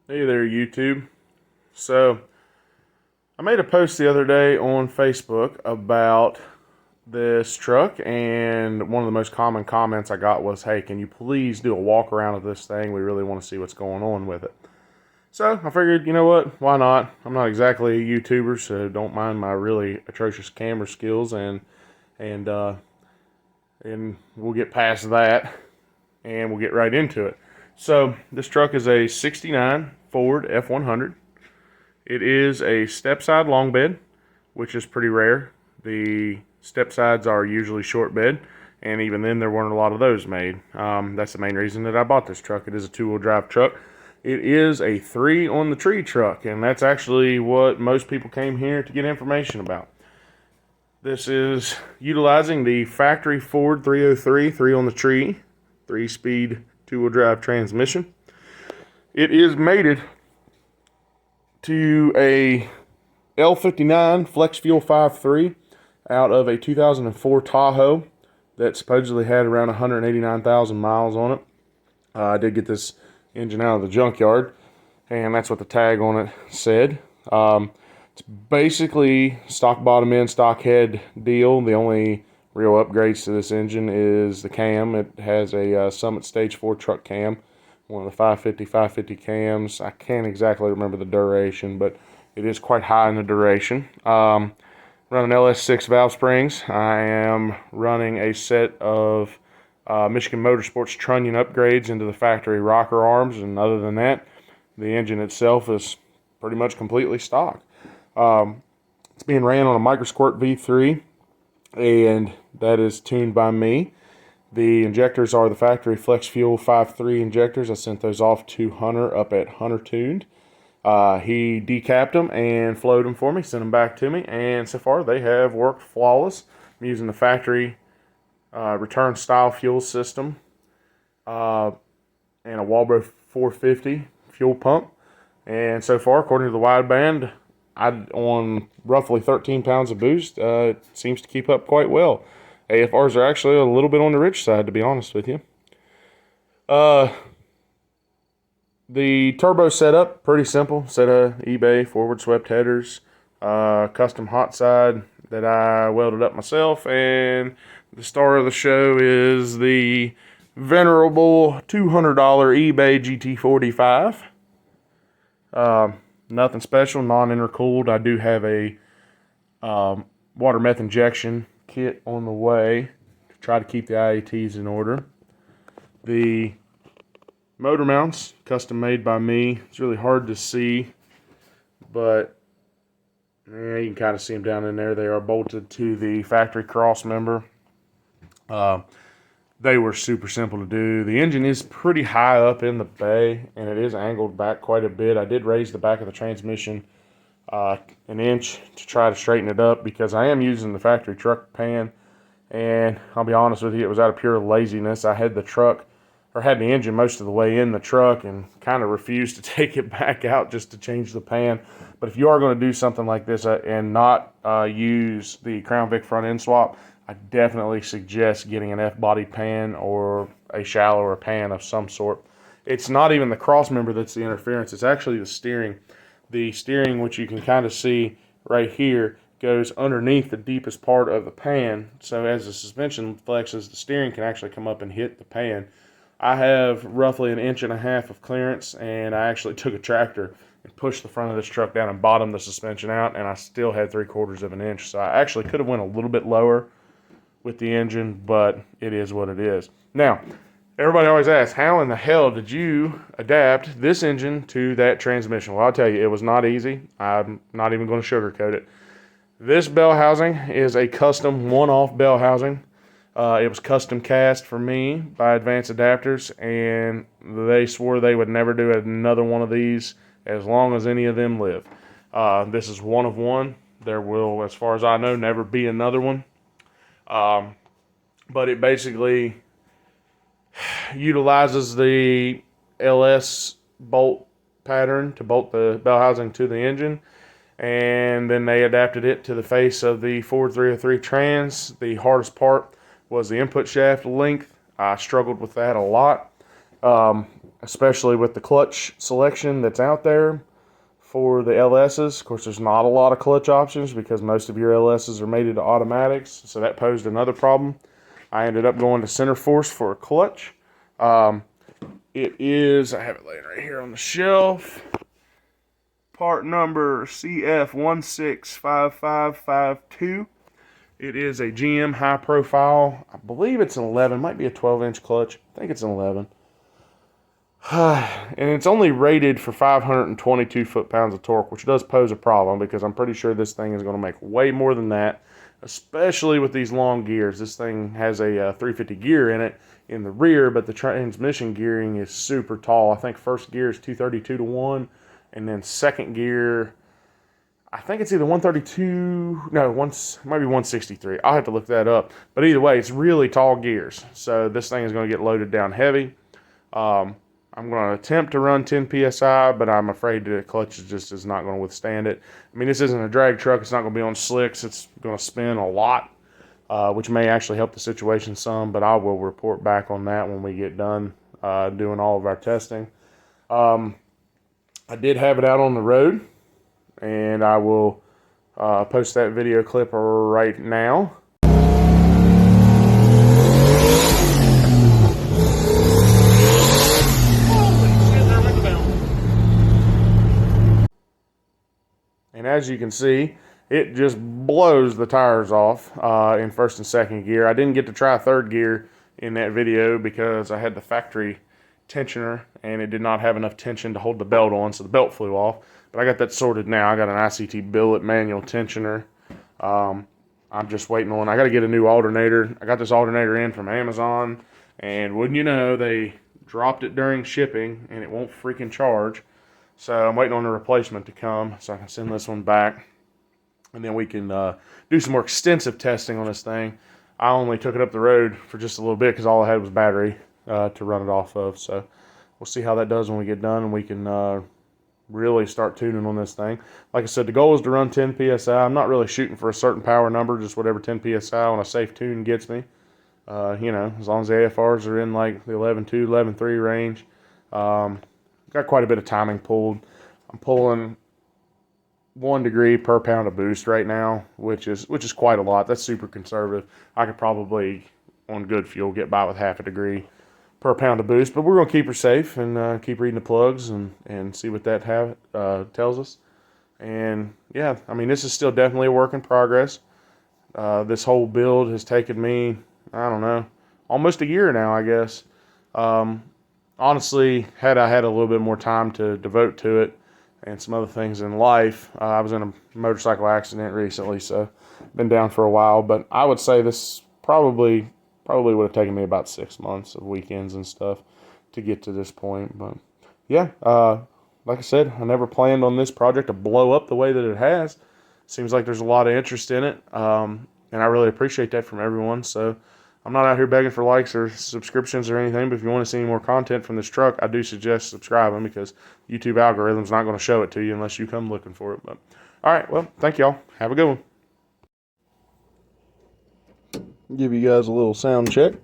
Hey there, YouTube. So, I made a post the other day on Facebook about this truck, and one of the most common comments I got was, hey, can you please do a walk around of this thing? We really want to see what's going on with it. So, I figured, you know what? Why not? I'm not exactly a YouTuber, so don't mind my really atrocious camera skills, and, uh, and we'll get past that, and we'll get right into it. So, this truck is a 69 Ford F100. It is a step side long bed, which is pretty rare. The step sides are usually short bed, and even then there weren't a lot of those made. That's the main reason that I bought this truck. It is a two-wheel drive truck. It is a 3 on the tree truck, and that's actually what most people came here to get information about. This is utilizing the factory Ford 303 3 on the tree, 3-speed two-wheel drive transmission. It is mated to a L59 Flex Fuel 5.3 out of a 2004 Tahoe that supposedly had around 189,000 miles on it. I did get this engine out of the junkyard, and that's what the tag on it said. It's basically stock bottom end, stock head deal. The only real upgrades to this engine is the cam. It has a Summit Stage 4 truck cam, one of the 550 cams. I can't exactly remember the duration, but it is quite high in the duration. Running LS6 valve springs. I am running a set of Michigan Motorsports trunnion upgrades into the factory rocker arms, and other than that, the engine itself is pretty much completely stock. It's being ran on a microsquirt V3, and that is tuned by me. The injectors are the factory Flex Fuel 5.3 injectors. I sent those off to Hunter up at Hunter Tuned. He decapped them and flowed them for me, sent them back to me, and so far they have worked flawless. I'm using the factory return style fuel system and a Walbro 450 fuel pump. And so far, according to the wideband, on roughly 13 pounds of boost, it seems to keep up quite well. AFRs are actually a little bit on the rich side, to be honest with you. The turbo setup, pretty simple. Set of eBay forward swept headers, custom hot side that I welded up myself, and the star of the show is the venerable $200 eBay GT45. Nothing special, non-intercooled. I do have a water meth injection kit on the way to try to keep the IATs in order. The motor mounts, custom made by me. It's really hard to see, but you can kind of see them down in there. They are bolted to the factory cross member. They were super simple to do. The engine is pretty high up in the bay, and it is angled back quite a bit. I did raise the back of the transmission an inch to try to straighten it up because I am using the factory truck pan, and I'll be honest with you, it was out of pure laziness. I had the engine most of the way in the truck and kind of refused to take it back out just to change the pan. But if you are going to do something like this and not use the Crown Vic front end swap, I definitely suggest getting an F-body pan or a shallower pan of some sort. It's not even the cross member that's the interference. It's actually the steering. The steering, which you can kind of see right here, goes underneath the deepest part of the pan. So as the suspension flexes, the steering can actually come up and hit the pan. I have roughly 1.5 inches of clearance, and I actually took a tractor and pushed the front of this truck down and bottomed the suspension out, and I still had 3/4 of an inch. So I actually could have went a little bit lower with the engine, but it is what it is. Now, everybody always asks, how in the hell did you adapt this engine to that transmission? Well, I'll tell you, it was not easy. I'm not even going to sugarcoat it. This bell housing is a custom one-off bell housing. It was custom cast for me by Advanced Adapters, and they swore they would never do another one of these as long as any of them live. This is one of one. There will, as far as I know, never be another one. But it basically utilizes the LS bolt pattern to bolt the bell housing to the engine, and then they adapted it to the face of the Ford 303 trans. The hardest part was the input shaft length. I struggled with that a lot. especially with the clutch selection that's out there for the LSs. Of course, there's not a lot of clutch options because most of your LSs are made into automatics, so that posed another problem. I ended up going to Center Force for a clutch. It is, I have it laying right here on the shelf, part number CF165552. It is a GM high profile. I believe it's an 11, might be a 12-inch clutch. I think it's an 11. And it's only rated for 522 foot-pounds of torque, which does pose a problem because I'm pretty sure this thing is going to make way more than that, especially with these long gears. This thing has a 350 gear in it in the rear, but the transmission gearing is super tall. I think first gear is 232 to 1, and then second gear, I think it's either 132, no, maybe 163. I'll have to look that up. But either way, it's really tall gears. So this thing is going to get loaded down heavy. I'm going to attempt to run 10 PSI, but I'm afraid the clutch just is not going to withstand it. I mean, this isn't a drag truck. It's not going to be on slicks. It's going to spin a lot, which may actually help the situation some, but I will report back on that when we get done doing all of our testing. I did have it out on the road, and I will post that video clip right now. And as you can see, it just blows the tires off in first and second gear. I didn't get to try third gear in that video because I had the factory tensioner and it did not have enough tension to hold the belt on, so the belt flew off. But I got that sorted now. I got an ICT billet manual tensioner. I'm just waiting on, I got to get a new alternator. I got this alternator in from Amazon, and wouldn't you know, they dropped it during shipping and it won't freaking charge. So I'm waiting on the replacement to come so I can send this one back, and then we can do some more extensive testing on this thing. I only took it up the road for just a little bit because all I had was battery to run it off of. So we'll see how that does when we get done, and we can really start tuning on this thing. Like I said, the goal is to run 10 PSI. I'm not really shooting for a certain power number, just whatever 10 PSI on a safe tune gets me. You know, as long as the AFRs are in like the 11.2, 11.3 range. Got quite a bit of timing pulled. I'm pulling 1 degree per pound of boost right now, which is quite a lot. That's super conservative. I could probably, on good fuel, get by with half a degree per pound of boost, but we're going to keep her safe and keep reading the plugs and see what that tells us. And yeah, I mean, this is still definitely a work in progress. This whole build has taken me, I don't know, almost a year now, I guess. Honestly, had I had a little bit more time to devote to it and some other things in life, I was in a motorcycle accident recently, so been down for a while, but I would say this probably would have taken me about 6 months of weekends and stuff to get to this point. But yeah, like I said, I never planned on this project to blow up the way that it has. Seems like there's a lot of interest in it, and I really appreciate that from everyone. So I'm not out here begging for likes or subscriptions or anything, but if you want to see any more content from this truck, I do suggest subscribing because YouTube algorithm's not going to show it to you unless you come looking for it. But all right, well, thank y'all. Have a good one. Give you guys a little sound check.